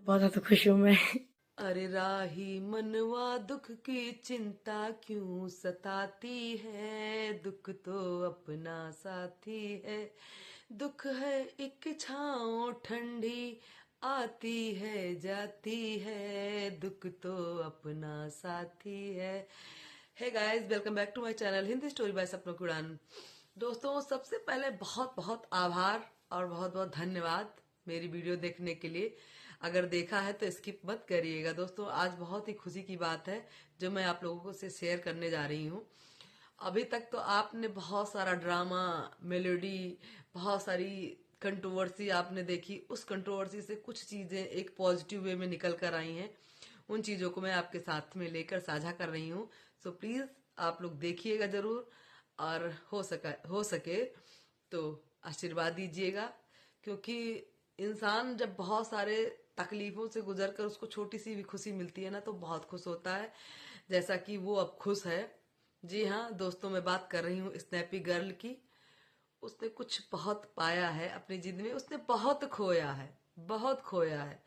बहुत ज्यादा खुश हूँ मैं। अरे राही मनवा दुख की चिंता क्यों सताती है, दुख तो अपना साथी है। दुख है एक छाँव ठंडी, आती है जाती है, दुख तो अपना साथी है। Hey guys, welcome back to my channel Hindi story by सपनों की उड़ान। दोस्तों, सबसे पहले बहुत बहुत आभार और बहुत बहुत धन्यवाद मेरी वीडियो देखने के लिए। अगर देखा है तो स्किप मत करिएगा। दोस्तों, आज बहुत ही खुशी की बात है जो मैं आप लोगों से शेयर करने जा रही हूँ। अभी तक तो आपने बहुत सारा ड्रामा, मेलोडी, बहुत सारी कंट्रोवर्सी आपने देखी। उस कंट्रोवर्सी से कुछ चीजें एक पॉजिटिव वे में निकल कर आई हैं। उन चीजों को मैं आपके साथ में लेकर साझा कर रही हूँ। सो प्लीज आप लोग देखिएगा जरूर, और हो सके तो आशीर्वाद दीजिएगा। क्योंकि इंसान जब बहुत सारे तकलीफों से गुजर कर उसको छोटी सी भी खुशी मिलती है ना, तो बहुत खुश होता है। जैसा कि वो अब खुश है। जी हाँ दोस्तों, मैं बात कर रही हूँ स्नैपी गर्ल की। उसने कुछ बहुत पाया है अपनी जिंदगी में, उसने बहुत खोया है, बहुत खोया है।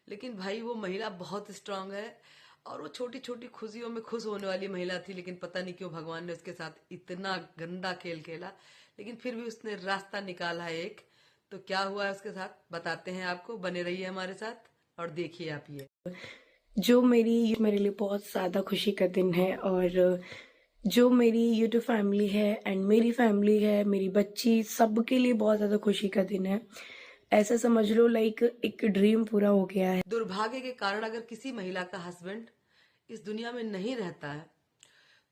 लेकिन भाई वो महिला बहुत स्ट्रांग है, और वो छोटी छोटी खुशियों में खुश होने वाली महिला थी। लेकिन पता नहीं क्यों भगवान ने उसके साथ इतना गंदा खेल खेला, लेकिन फिर भी उसने रास्ता निकाला है एक। तो क्या हुआ है उसके साथ बताते हैं आपको, बने रहिए हमारे साथ और देखिए आप ये। जो मेरे लिए बहुत ज़्यादा खुशी का दिन है, और जो मेरी यूट्यूब फैमिली है एंड मेरी फैमिली है, मेरी बच्ची, सबके लिए बहुत ज़्यादा खुशी का दिन है। ऐसा समझ लो लाइक एक ड्रीम पूरा हो गया है। दुर्भाग्य के कारण अगर किसी महिला का हस्बैंड इस दुनिया में नहीं रहता है,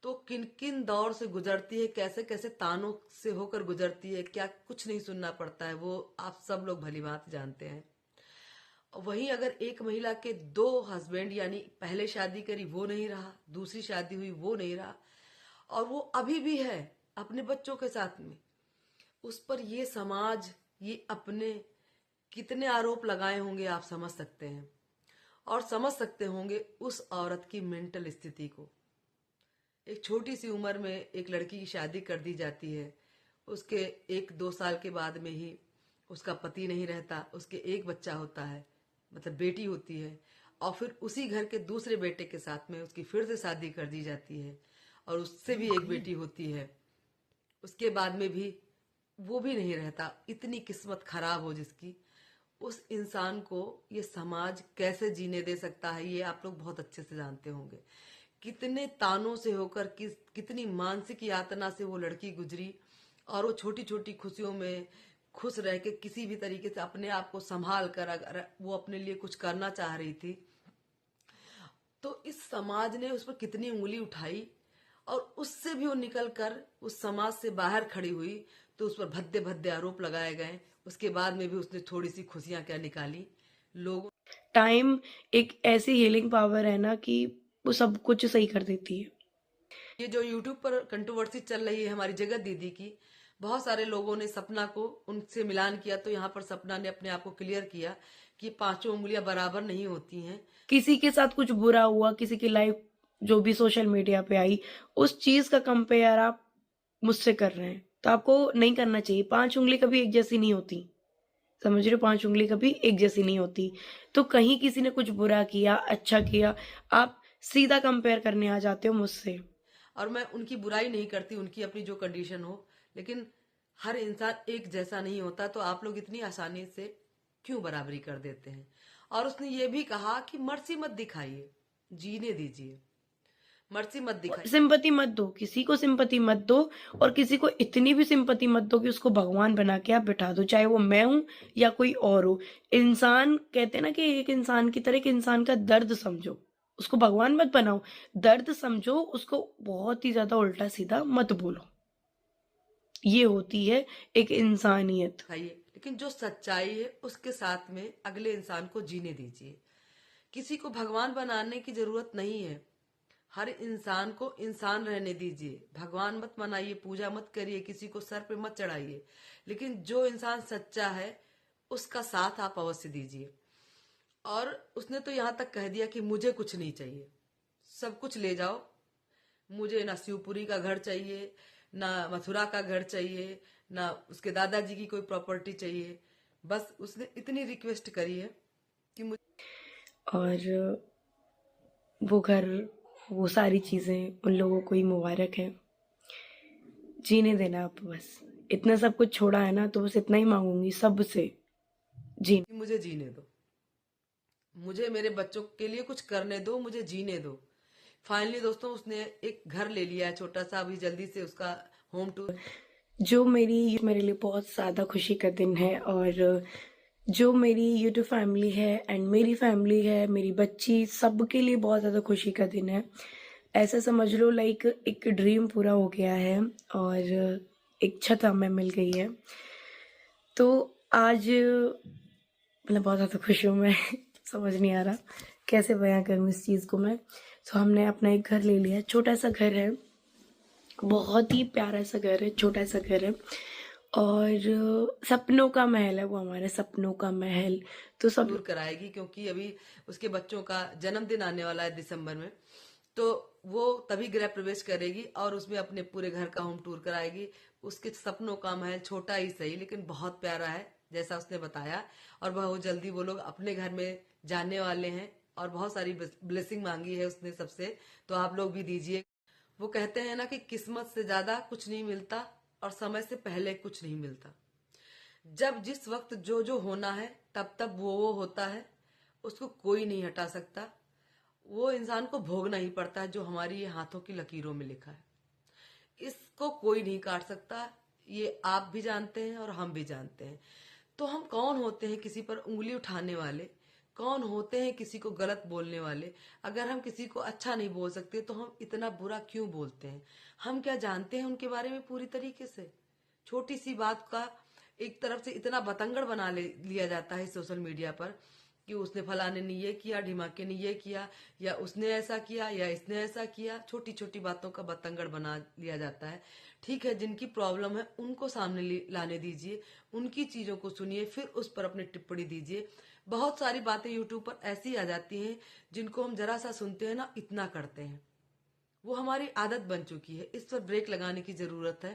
तो किन किन दौर से गुजरती है, कैसे कैसे तानों से होकर गुजरती है, क्या कुछ नहीं सुनना पड़ता है, वो आप सब लोग भली बात जानते हैं। वहीं अगर एक महिला के दो हस्बैंड, यानी पहले शादी करी वो नहीं रहा, दूसरी शादी हुई वो नहीं रहा, और वो अभी भी है अपने बच्चों के साथ में, उस पर ये समाज, ये अपने कितने आरोप लगाए होंगे आप समझ सकते हैं। और समझ सकते होंगे उस औरत की मेंटल स्थिति को। एक छोटी सी उम्र में एक लड़की की शादी कर दी जाती है, उसके 1-2 साल के बाद में ही उसका पति नहीं रहता, उसके एक बच्चा होता है, मतलब बेटी होती है। और फिर उसी घर के दूसरे बेटे के साथ में उसकी फिर से शादी कर दी जाती है, और उससे भी एक बेटी होती है। उसके बाद में भी वो भी नहीं रहता। इतनी किस्मत खराब हो जिसकी, उस इंसान को ये समाज कैसे जीने दे सकता है, ये आप लोग बहुत अच्छे से जानते होंगे। कितने तानों से होकर, कितनी मानसिक यातना से वो लड़की गुजरी, और वो छोटी छोटी खुशियों में खुश रह के किसी भी तरीके से अपने आप को संभाल कर अगर वो अपने लिए कुछ करना चाह रही थी, तो इस समाज ने उस पर कितनी उंगली उठाई। और उससे भी वो निकल कर उस समाज से बाहर खड़ी हुई, तो उस पर भद्दे भद्दे आरोप लगाए गए। उसके बाद में भी उसने थोड़ी सी खुशियां क्या निकाली लोगों। टाइम एक ऐसी हीलिंग पावर है ना कि वो सब कुछ सही कर देती है। ये जो यूट्यूब पर कंट्रोवर्सी चल रही है हमारी जगत दीदी की, बहुत सारे लोगों ने सपना को उनसे मिलान किया, तो यहाँ पर सपना ने अपने आप को क्लियर किया कि पांचों उंगलियां बराबर नहीं होती हैं। किसी के साथ कुछ बुरा हुआ, किसी की लाइफ जो भी सोशल मीडिया पे आई, उस चीज का कंपेयर आप मुझसे कर रहे हैं, तो आपको नहीं करना चाहिए। 5 उँगली कभी एक जैसी नहीं होती, समझ रहे हो? 5 उँगली कभी एक जैसी नहीं होती। तो कहीं किसी ने कुछ बुरा किया, अच्छा किया, आप सीधा कंपेयर करने आ जाते हो मुझसे। और मैं उनकी बुराई नहीं करती, उनकी अपनी जो कंडीशन हो, लेकिन हर इंसान एक जैसा नहीं होता, तो आप लोग इतनी आसानी से क्यों बराबरी कर देते हैं। और उसने ये भी कहा कि मर्सी मत दिखाइए, जीने दीजिए, मर्सी मत दिखाइए। सिंपैथी मत दो, किसी को सिंपैथी मत दो, और किसी को इतनी भी सिंपैथी मत दो कि उसको भगवान बना के आप बिठा दो, चाहे वो मैं हूँ या कोई और हो। इंसान कहते हैं ना कि एक इंसान की तरह एक इंसान का दर्द समझो, उसको भगवान मत बनाओ, दर्द समझो, उसको बहुत ही ज़्यादा उल्टा-सीधा मत बोलो। ये होती है एक इंसानियत। दिखाइए, लेकिन जो सच्चाई है उसके साथ में अगले इंसान को जीने दीजिए। किसी को भगवान बनाने की जरूरत नहीं है। हर इंसान को इंसान रहने दीजिए। भगवान मत बनाइए, पूजा मत करिए, किसी को सर पे मत चढ़ाइए, लेकिन जो इंसान सच्चा है उसका साथ आप अवश्य दीजिए। और उसने तो यहाँ तक कह दिया कि मुझे कुछ नहीं चाहिए, सब कुछ ले जाओ, मुझे ना शिवपुरी का घर चाहिए, ना मथुरा का घर चाहिए, ना उसके दादाजी की कोई प्रॉपर्टी चाहिए। बस उसने इतनी रिक्वेस्ट करी है कि मुझे और वो घर, वो सारी चीज़ें उन लोगों को ही मुबारक है। जीने देना अब बस। इतना सब कुछ छोड़ा है ना, तो बस इतना ही माँगूँगी सबसे, जी। कि मुझे जीने दो, मुझे मेरे बच्चों के लिए कुछ करने दो, मुझे जीने दो। फाइनली दोस्तों उसने एक घर ले लिया है छोटा सा, अभी जल्दी से उसका होम टूर। जो मेरे लिए बहुत ज़्यादा खुशी का दिन है, और जो मेरी यूट्यूब फैमिली है एंड मेरी फैमिली है, मेरी बच्ची, सबके लिए बहुत ज़्यादा खुशी का दिन है। ऐसा समझ लो लाइक एक ड्रीम पूरा हो गया है और एक छत हमें मिल गई है। तो आज मतलब बहुत ज़्यादा खुश हूँ मैं समझ नहीं आ रहा कैसे बयां करूँ इस चीज़ को मैं। तो हमने अपना एक घर ले लिया है, छोटा सा घर है, बहुत ही प्यारा सा घर है, छोटा सा घर है, और सपनों का महल है वो, हमारे सपनों का महल। तो सब टूर कराएगी, क्योंकि अभी उसके बच्चों का जन्मदिन आने वाला है दिसंबर में। तो वो तभी गृह प्रवेश करेगी और उसमें अपने पूरे घर का होम टूर कराएगी। उसके सपनों का महल छोटा ही सही लेकिन बहुत प्यारा है, जैसा उसने बताया। और बहुत जल्दी वो लोग अपने घर में जाने वाले हैं और बहुत सारी ब्लेसिंग मांगी है उसने सबसे, तो आप लोग भी दीजिए। वो कहते हैं ना कि किस्मत से ज्यादा कुछ नहीं मिलता और समय से पहले कुछ नहीं मिलता। जब जिस वक्त जो जो होना है तब तब वो होता है, उसको कोई नहीं हटा सकता। वो इंसान को भोगना ही पड़ता है जो हमारी ये हाथों की लकीरों में लिखा है। इसको कोई नहीं काट सकता, ये आप भी जानते हैं और हम भी जानते हैं। तो हम कौन होते हैं किसी पर उंगली उठाने वाले? कौन होते हैं किसी को गलत बोलने वाले? अगर हम किसी को अच्छा नहीं बोल सकते तो हम इतना बुरा क्यों बोलते हैं? हम क्या जानते हैं उनके बारे में पूरी तरीके से? छोटी सी बात का एक तरफ से इतना बतंगड़ बना लिया जाता है सोशल मीडिया पर कि उसने फलाने ने ये किया, ढिमाके ने ये किया, या उसने ऐसा किया, या इसने ऐसा किया। छोटी छोटी बातों का बतंगड़ बना लिया जाता है। ठीक है, जिनकी प्रॉब्लम है उनको सामने लाने दीजिए, उनकी चीजों को सुनिए, फिर उस पर अपनी टिप्पणी दीजिए। बहुत सारी बातें यूट्यूब पर ऐसी आ जाती हैं जिनको हम जरा सा सुनते हैं ना, इतना करते हैं। वो हमारी आदत बन चुकी है, इस पर ब्रेक लगाने की जरूरत है।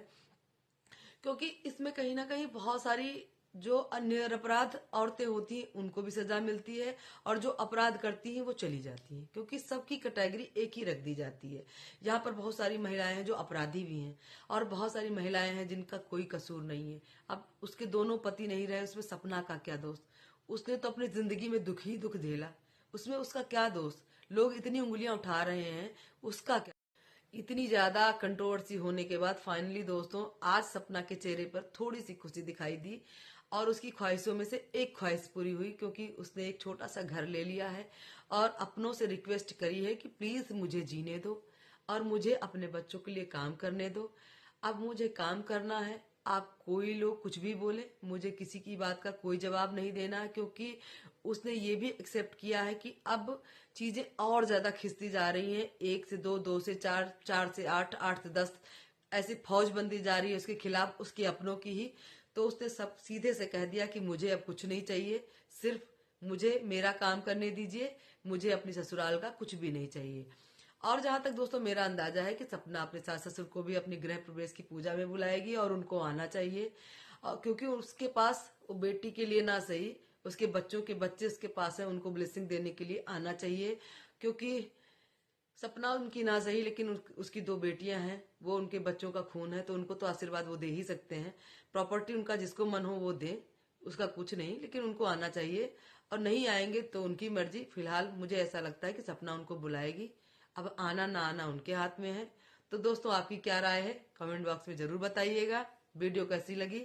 क्योंकि इसमें कहीं ना कहीं बहुत सारी जो निरपराध औरतें होती हैं उनको भी सजा मिलती है, और जो अपराध करती हैं वो चली जाती हैं, क्योंकि सबकी कैटेगरी एक ही रख दी जाती है। यहाँ पर बहुत सारी महिलाएं हैं जो अपराधी भी हैं, और बहुत सारी महिलाएं हैं जिनका कोई कसूर नहीं है। अब उसके दोनों पति नहीं रहे, उसमें सपना का क्या दोष? उसने तो अपनी जिंदगी में दुख ही दुख झेला, उसमें उसका क्या दोष? लोग इतनी उंगलियां उठा रहे हैं, उसका क्या? इतनी ज्यादा कंट्रोवर्सी होने के बाद फाइनली दोस्तों आज सपना के चेहरे पर थोड़ी सी खुशी दिखाई दी, और उसकी ख्वाहिशों में से एक ख्वाहिश पूरी हुई, क्योंकि उसने एक छोटा सा घर ले लिया है और अपनों से रिक्वेस्ट करी है कि प्लीज मुझे जीने दो और मुझे अपने बच्चों के लिए काम करने दो। अब मुझे काम करना है, आप कोई लोग कुछ भी बोले, मुझे किसी की बात का कोई जवाब नहीं देना है, क्योंकि उसने ये भी एक्सेप्ट किया है कि अब चीजें और ज्यादा खिंचती जा रही हैं। 1 से 2, 2 से 4, 4 से 8, 8 से 10, ऐसी फौज बनती जा रही है उसके खिलाफ, उसके अपनों की ही। तो उसने सब सीधे से कह दिया कि मुझे अब कुछ नहीं चाहिए, सिर्फ मुझे मेरा काम करने दीजिए, मुझे अपनी ससुराल का कुछ भी नहीं चाहिए। और जहां तक दोस्तों मेरा अंदाजा है कि सपना अपने सास ससुर को भी अपनी गृह प्रवेश की पूजा में बुलाएगी और उनको आना चाहिए। क्योंकि उसके पास वो बेटी के लिए ना सही, उसके बच्चों के बच्चे उसके पास है, उनको ब्लेसिंग देने के लिए आना चाहिए। क्योंकि सपना उनकी ना सही लेकिन उसकी 2 बेटियां हैं, वो उनके बच्चों का खून है, तो उनको तो आशीर्वाद वो दे ही सकते हैं। प्रॉपर्टी उनका जिसको मन हो वो दे, उसका कुछ नहीं, लेकिन उनको आना चाहिए। और नहीं आएंगे तो उनकी मर्जी। फिलहाल मुझे ऐसा लगता है कि सपना उनको बुलाएगी, अब आना ना आना उनके हाथ में है। तो दोस्तों आपकी क्या राय है कमेंट बॉक्स में जरूर बताइएगा। वीडियो कैसी लगी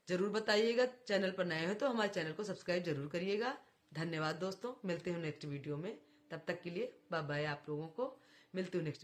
जरूर बताइएगा। चैनल पर नए हो तो हमारे चैनल को सब्सक्राइब जरूर करिएगा। धन्यवाद दोस्तों, मिलते हैं नेक्स्ट वीडियो में। तब तक के लिए बाय बाय। आप लोगों को मिलती हूँ नेक्स्ट